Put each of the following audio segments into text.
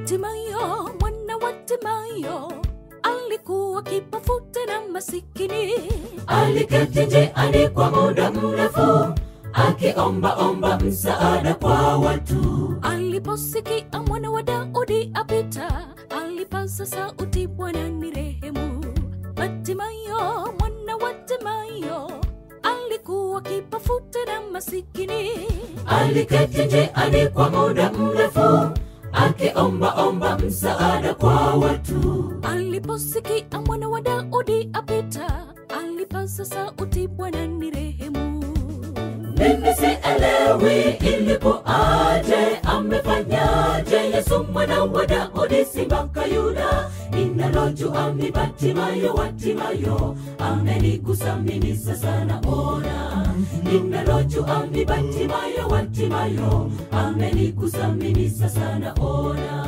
Timayo, mwana wa Timayo, alikuwa kipofu tena masikini. Aliketi njiani kwa muda mrefu, akiomba msaada kwa watu. Aliposikia mwana wa Daudi apita, alipaza sauti, Bwana nirehemu. Timayo, mwana wa Timayo, alikuwa kipofu tena masikini. Aliketi njiani kwa muda mrefu, akiomba msaada kwa watu. Aliposikia mwana wa Daudi apita, alipaza sauti, Bwana nirehemu. Mimi sielewi ilipoaje, amefanyaje Yesu mwana wa Daudi simba wa Yuda. Ninalojua ni Bartimayo wa Timayo, amenigusa mimi sasa naona. Ninalojua ni Bartimayo wa Timayo, amenigusa mimi sasa naona.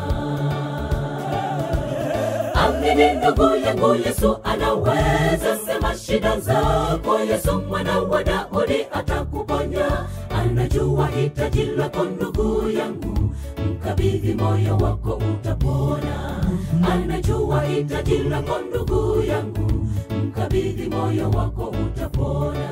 Amini ndugu yangu, Yesu anaweza. Sema shida zako, Yesu mwana wa Daudi atakuponya. Anajua hitaji lako ndugu yangu, mkabidhi moyo wako utapona. Anajua hitaji lako ndugu yangu, mkabidhi moyo wako utapona.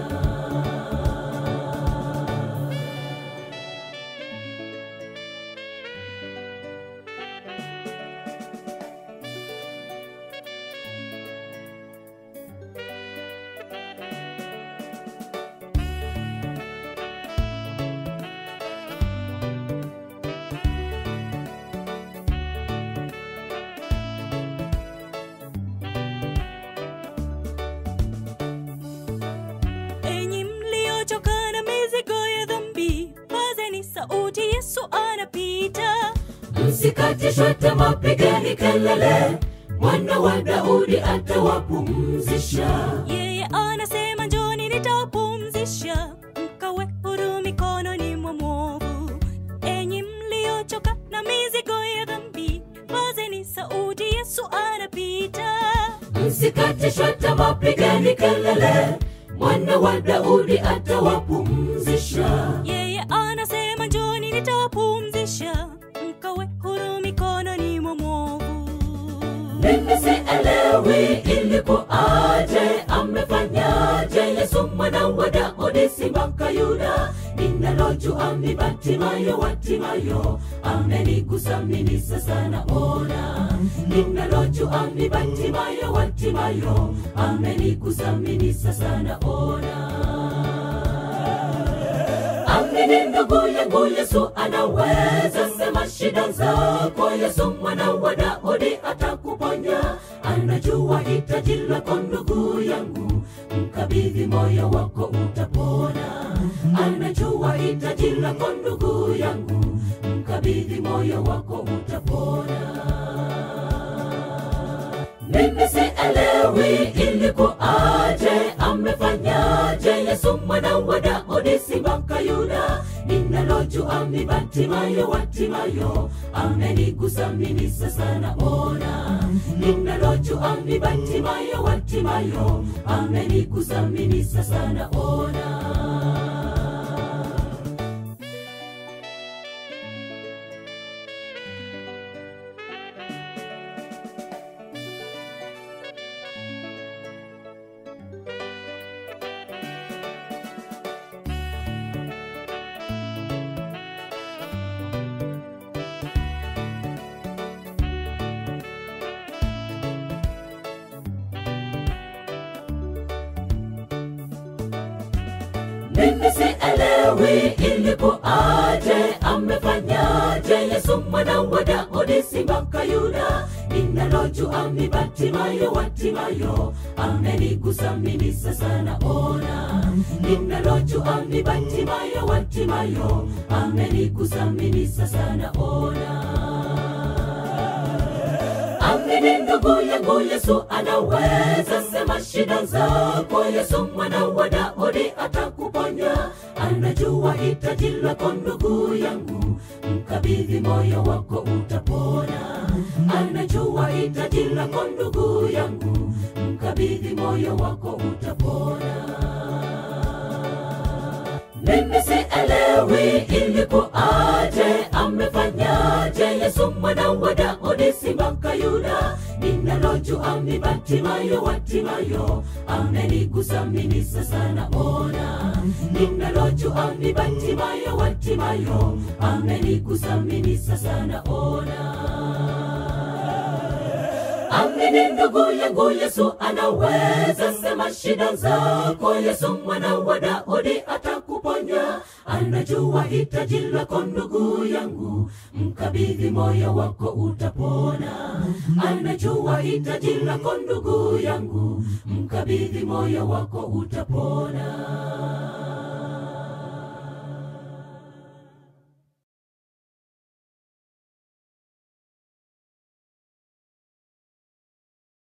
Msikatishwe tamaa, pigeni kelele, mwana wa Daudi atawapumzisha. Yeye anasema njoni nitawapumzisha, mkawe huru mikononi mwa mwovu. Enyi mliochoka na mizigo ya dhambi, pazeni sauti, Yesu anapita. Msikatishwe tamaa, pigeni kelele, mwana wa Daudi atawapumzisha. Yeye anasema njoni nitawapumzisha, mkawe huru mikononi mwa mwovu. Mimi sielewi ilipoaje, amefanyaje Yesu mwana wa Daudi simba wa Yuda. Ninalojua ni Bartimayo wa Timayo, amenigusa mimi sasa naona. Ninalojua ni Bartimayo wa Timayo, amenigusa mimi sasa naona. Amini ndugu yangu, Yesu anaweza. Sema shida zako, Yesu mwana wa Daudi atakuponya. Anajua hitaji lako ndugu yangu, mkabidhi moyo wako utapona. Anajua hitaji lako ndugu yangu, mkabidhi moyo wako utapona. Mimi sielewi ilikuaje, amefanyaje Yesu mwana wa Daudi simba wa Yuda. Ninalojua ni Bartimayo wa Timayo, amenigusa mimi sasa naona. Ninalojua ni Bartimayo wa Timayo, amenigusa mimi sasa naona. Mimi sielewi ilipoaje, amefanyaje Yesu mwana wa Daudi simba wa Yuda. Ninalojua ni Bartimayo wa Timayo, amenigusa mimi sasa naona. Ninalojua ni Bartimayo wa Timayo, amenigusa mimi sasa naona. Amini ndugu yangu, Yesu anaweza. Sema shida zako, Yesu mwana wa Daudi atakuponya. Anajua hitaji lako ndugu yangu, mkabidhi moyo wako utapona. Anajua hitaji lako ndugu yangu, mkabidhi moyo wako utapona. Mimi sielewi ilikuwaje, amefanyaje Yesu mwana wa Daudi simba Yuda. Ninalojua ni Bartimayo amenigusa mimi sasa naona. Ninalojua ni Bartimayo amenigusa mimi sasa naona. Amini ndugu yangu, Yesu anaweza. Sema shida zako, Yesu mwana wa Daudi atakuponya. Anajua hitaji lako ndugu yangu, mkabidhi moyo wako utapona. Anajua hitaji lako ndugu yangu, mkabidhi moyo wako utapona.